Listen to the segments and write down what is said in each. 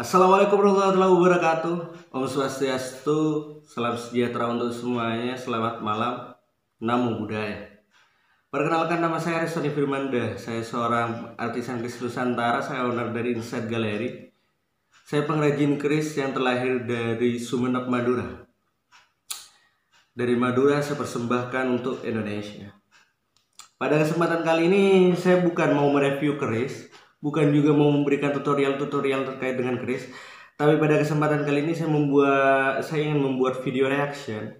Assalamualaikum warahmatullahi wabarakatuh. Om Swastiastu, salam sejahtera untuk semuanya. Selamat malam, Namo Buddhaya. Perkenalkan, nama saya Resoni Firmanda. Saya seorang artisan keris Nusantara. Saya owner dari Insight Gallery. Saya pengrajin keris yang terlahir dari Sumeneb, Madura. Dari Madura saya persembahkan untuk Indonesia. Pada kesempatan kali ini saya bukan mau mereview keris, bukan juga mau memberikan tutorial-tutorial terkait dengan keris, tapi pada kesempatan kali ini saya ingin membuat video reaction.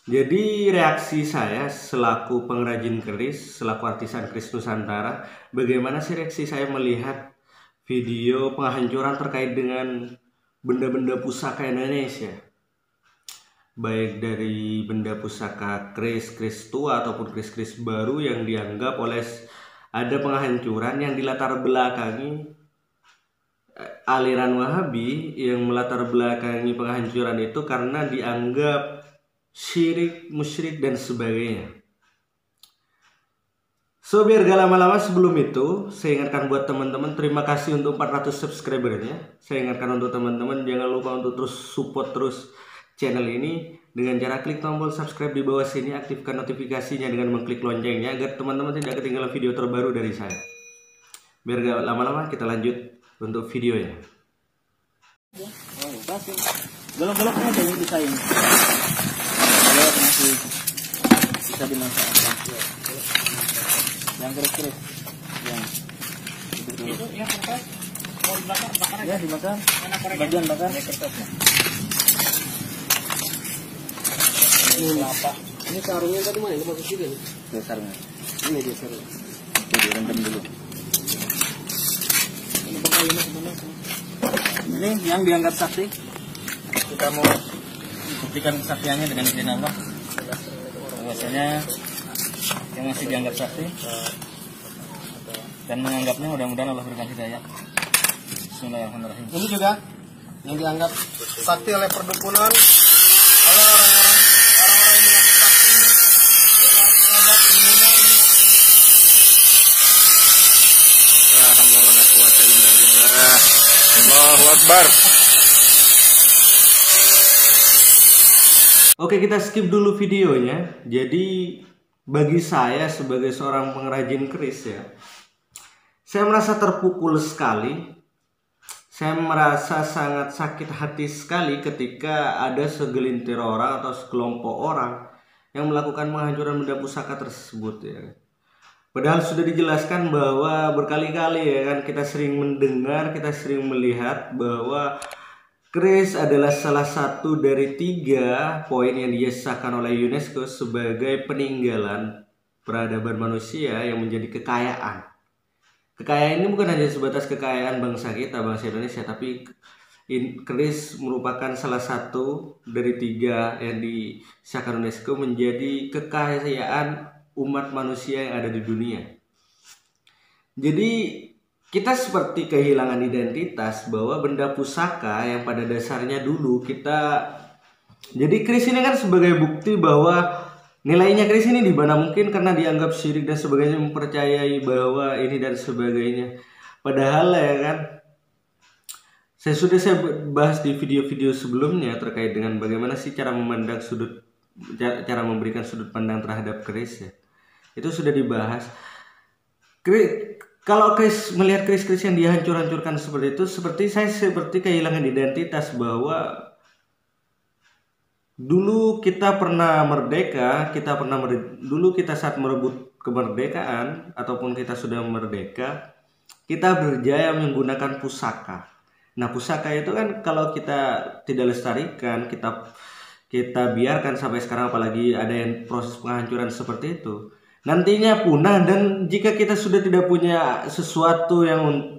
Jadi reaksi saya selaku pengrajin keris, selaku artisan keris Nusantara, bagaimana sih reaksi saya melihat video penghancuran terkait dengan benda-benda pusaka Indonesia, baik dari benda pusaka keris tua ataupun keris baru yang dianggap oleh ada penghancuran yang dilatar belakangi aliran Wahabi, yang melatar belakangi penghancuran itu karena dianggap syirik, musyrik dan sebagainya. So biar gak lama-lama, sebelum itu saya ingatkan buat teman-teman, terima kasih untuk 400 subscribernya. Saya ingatkan untuk teman-teman jangan lupa untuk terus support terus channel ini dengan cara klik tombol subscribe di bawah sini, aktifkan notifikasinya dengan mengklik loncengnya agar teman-teman tidak ketinggalan video terbaru dari saya. Biar gak lama-lama, kita lanjut untuk videonya. Golok-goloknya aja yang bisa ini. Golok masih bisa dimanfaatkan. Yang keras-keras. Itu yang kertas mau dibakar aja. Ya dibakar. Mana korek? Bagian bakar. Kertasnya. Ini sarungnya tadi mana? Ini masuk sini. Ini sarungnya. Ini dia sarungnya. Itu direndam dulu. Ini bakalannya kemana? Ini yang dianggap sakti. Kita mau buktikan kesaktiannya dengan izin Allah. Bahwasanya yang masih dianggap sakti dan menganggapnya, mudah-mudahan Allah berikan hidayah. Bismillahirrahmanirrahim. Ini juga yang dianggap sakti oleh perdukunan, oleh orang-orang yang mengaku sakti dengan obat ilmunya ini. Ya, alhamdulillah, kuwata illa billah. Allahu Akbar. Oke, kita skip dulu videonya. Jadi bagi saya sebagai seorang pengrajin keris ya, saya merasa terpukul sekali. Saya merasa sangat sakit hati sekali ketika ada segelintir orang atau sekelompok orang yang melakukan penghancuran benda pusaka tersebut ya. Padahal sudah dijelaskan bahwa berkali-kali ya kan, kita sering mendengar, kita sering melihat bahwa keris adalah salah satu dari 3 poin yang disahkan oleh UNESCO sebagai peninggalan peradaban manusia yang menjadi kekayaan. Kekayaan ini bukan hanya sebatas kekayaan bangsa kita, bangsa Indonesia, tapi keris merupakan salah satu dari 3 yang disahkan UNESCO menjadi kekayaan umat manusia yang ada di dunia. Jadi kita seperti kehilangan identitas bahwa benda pusaka yang pada dasarnya dulu kita, jadi keris ini kan sebagai bukti bahwa nilainya keris ini di mana mungkin karena dianggap syirik dan sebagainya, mempercayai bahwa ini dan sebagainya. Padahal ya kan, saya bahas di video-video sebelumnya terkait dengan bagaimana sih cara memandang cara memberikan sudut pandang terhadap keris ya. Itu sudah dibahas. Kalau melihat keris-keris yang dihancur-hancurkan seperti itu, saya seperti kehilangan identitas bahwa dulu kita pernah merdeka, dulu kita saat merebut kemerdekaan ataupun kita sudah merdeka, kita berjaya menggunakan pusaka. Nah, pusaka itu kan kalau kita tidak lestarikan, kita biarkan sampai sekarang, apalagi ada yang proses penghancuran seperti itu, nantinya punah. Dan jika kita sudah tidak punya sesuatu yang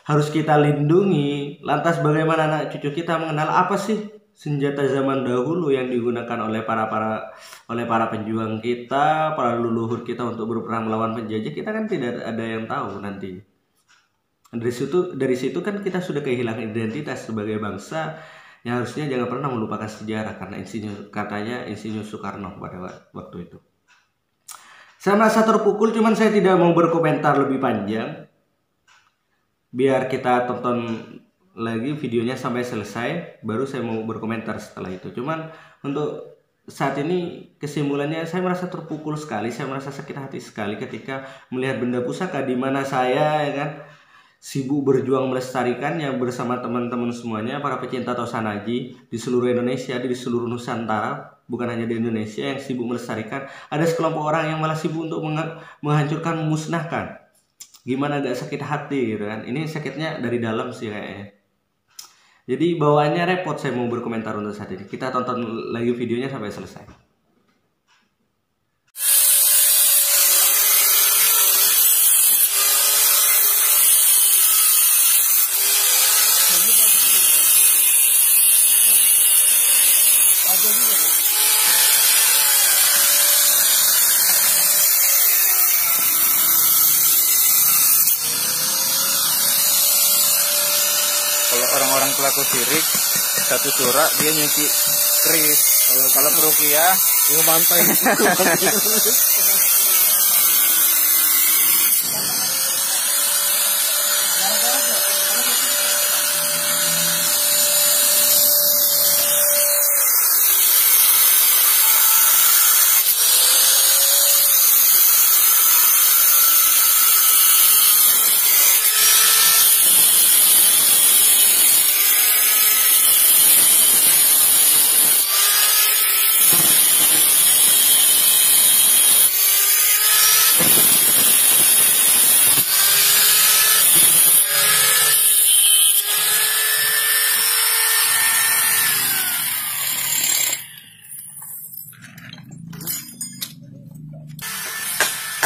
harus kita lindungi, lantas bagaimana anak cucu kita mengenal apa sih senjata zaman dahulu yang digunakan oleh para pejuang kita, para leluhur kita untuk berperang melawan penjajah? Kita kan tidak ada yang tahu nanti. Dari situ kan kita sudah kehilangan identitas sebagai bangsa yang harusnya jangan pernah melupakan sejarah, karena katanya Insinyur Soekarno pada waktu itu. Saya merasa terpukul, cuman saya tidak mau berkomentar lebih panjang. Biar kita tonton lagi videonya sampai selesai, baru saya mau berkomentar setelah itu. Cuman untuk saat ini kesimpulannya saya merasa terpukul sekali, saya merasa sakit hati sekali ketika melihat benda pusaka di mana saya ya kan sibuk berjuang melestarikannya bersama teman-teman semuanya, para pecinta Tosanaji di seluruh Indonesia, di seluruh Nusantara, bukan hanya di Indonesia yang sibuk melestarikan. Ada sekelompok orang yang malah sibuk untuk menghancurkan, memusnahkan. Gimana gak sakit hati gitu kan? Ini sakitnya dari dalam sih kayaknya. Jadi bawaannya repot saya mau berkomentar untuk saat ini. Kita tonton lagi videonya sampai selesai. Kalau orang-orang pelaku syirik satu surat dia nyuci keris. Kalau peruqyah ngebantai.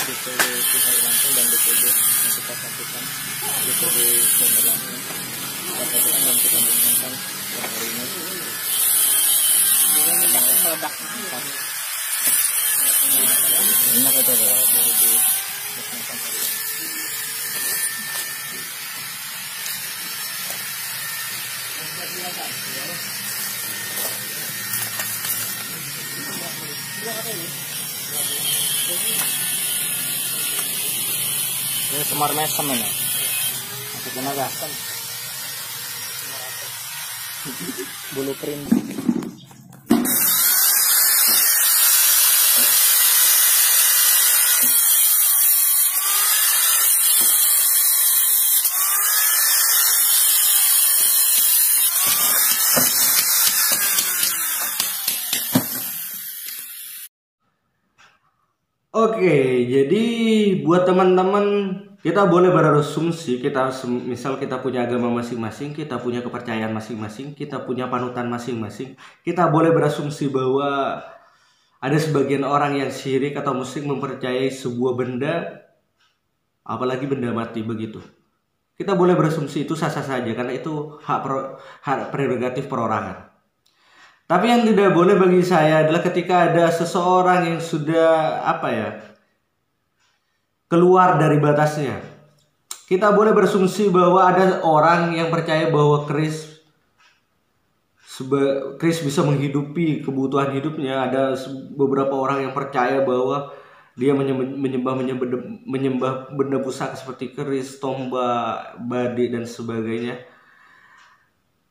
DPD Sungai Lampung dan DPD yang kita satukan, DPD Bandar Lampung kita satukan dan kita mengingatkan hari ini meledak. ini kata ini semar mesem ini masih tenaga bulu print. Oke, jadi buat teman-teman kita boleh berasumsi, misal kita punya agama masing-masing, kita punya kepercayaan masing-masing, kita punya panutan masing-masing. Kita boleh berasumsi bahwa ada sebagian orang yang syirik atau musyrik mempercayai sebuah benda, apalagi benda mati begitu. Kita boleh berasumsi itu sah-sah saja karena itu hak prerogatif perorangan. Tapi yang tidak boleh bagi saya adalah ketika ada seseorang yang sudah keluar dari batasnya. Kita boleh berasumsi bahwa ada orang yang percaya bahwa keris bisa menghidupi kebutuhan hidupnya. Ada beberapa orang yang percaya bahwa dia menyembah benda pusaka seperti keris, tombak, badik dan sebagainya.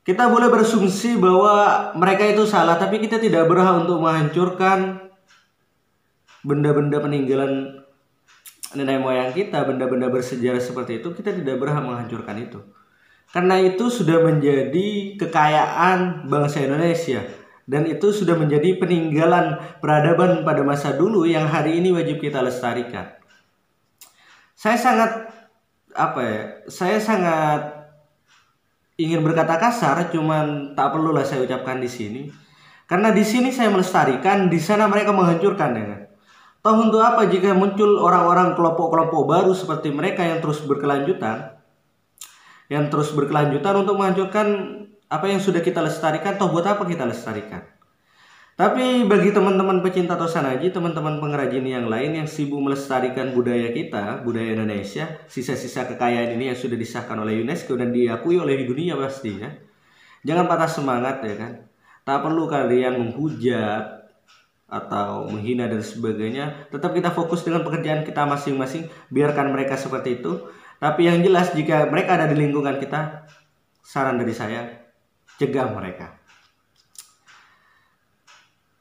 Kita boleh berasumsi bahwa mereka itu salah, tapi kita tidak berhak untuk menghancurkan benda-benda peninggalan nenek moyang kita, benda-benda bersejarah seperti itu. Kita tidak berhak menghancurkan itu. Karena itu sudah menjadi kekayaan bangsa Indonesia. Dan itu sudah menjadi peninggalan peradaban pada masa dulu yang hari ini wajib kita lestarikan. Saya sangat ingin berkata kasar, cuman tak perlulah saya ucapkan di sini. Karena di sini saya melestarikan, di sana mereka menghancurkan ya kan. Toh untuk apa jika muncul orang-orang kelompok-kelompok baru seperti mereka yang terus berkelanjutan untuk menghancurkan apa yang sudah kita lestarikan. Toh buat apa kita lestarikan? Tapi bagi teman-teman pecinta Tosanaji, teman-teman pengrajin yang lain yang sibuk melestarikan budaya kita, budaya Indonesia, sisa-sisa kekayaan ini yang sudah disahkan oleh UNESCO dan diakui oleh dunia pastinya, jangan patah semangat ya kan. Tak perlu kalian menghujat atau menghina dan sebagainya. Tetap kita fokus dengan pekerjaan kita masing-masing, biarkan mereka seperti itu. Tapi yang jelas jika mereka ada di lingkungan kita, saran dari saya, cegah mereka.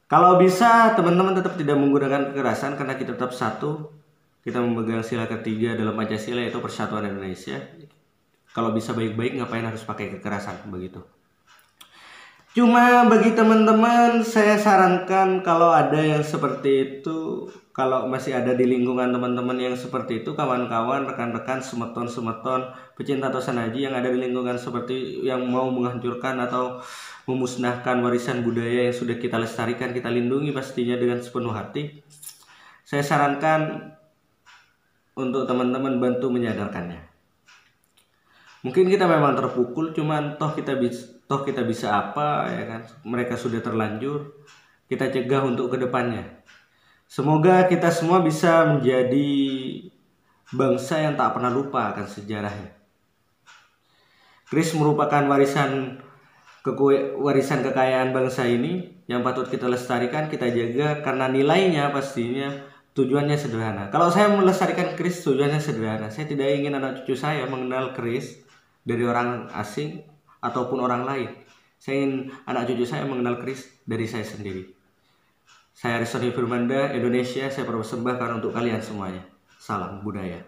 Kalau bisa teman-teman tetap tidak menggunakan kekerasan karena kita tetap satu. Kita memegang sila ketiga dalam Pancasila yaitu Persatuan Indonesia. Kalau bisa baik-baik ngapain harus pakai kekerasan begitu. Cuma bagi teman-teman saya sarankan kalau ada yang seperti itu, kalau masih ada di lingkungan teman-teman yang seperti itu, kawan-kawan, rekan-rekan, semeton-semeton, pecinta Tosan Haji yang ada di lingkungan seperti yang mau menghancurkan atau memusnahkan warisan budaya yang sudah kita lestarikan, kita lindungi pastinya dengan sepenuh hati. Saya sarankan untuk teman-teman bantu menyadarkannya. Mungkin kita memang terpukul, cuman toh kita bisa apa ya kan? Mereka sudah terlanjur, kita cegah untuk kedepannya. Semoga kita semua bisa menjadi bangsa yang tak pernah lupa akan sejarahnya. Keris merupakan warisan kekayaan bangsa ini yang patut kita lestarikan, kita jaga karena nilainya pastinya tujuannya sederhana. Kalau saya melestarikan keris tujuannya sederhana. Saya tidak ingin anak cucu saya mengenal keris dari orang asing ataupun orang lain. Saya ingin anak cucu saya mengenal keris dari saya sendiri. Saya Ariston Firmanda, Indonesia, saya persembahkan untuk kalian semuanya. Salam budaya.